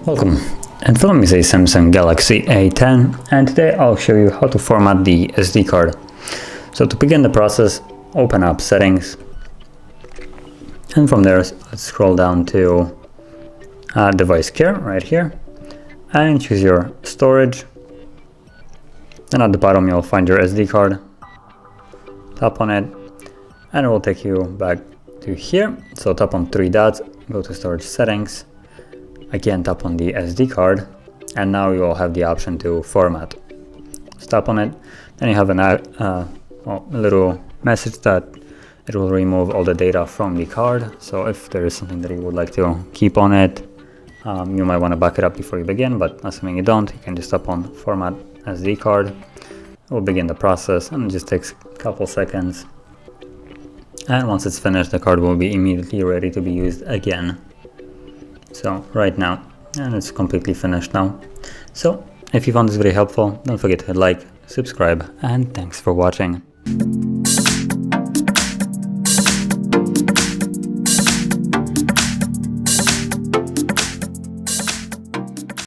Welcome, and film is a Samsung Galaxy A10, and today I'll show you how to format the SD card. So to begin the process, open up Settings, and from there let's scroll down to Device Care right here, and choose your storage. And at the bottom you'll find your SD card. Tap on it, and it will take you back to here. So tap on three dots, go to Storage Settings. Again, tap on the SD card, and now you will have the option to format. Just tap on it, then you have a little message that it will remove all the data from the card. So if there is something that you would like to keep on it, you might want to back it up before you begin, but assuming you don't, you can just tap on Format SD card. It will begin the process, and it just takes a couple seconds. And once it's finished, the card will be immediately ready to be used again. So right now, and it's completely finished now. So if you found this video helpful, don't forget to hit like, subscribe, and thanks for watching.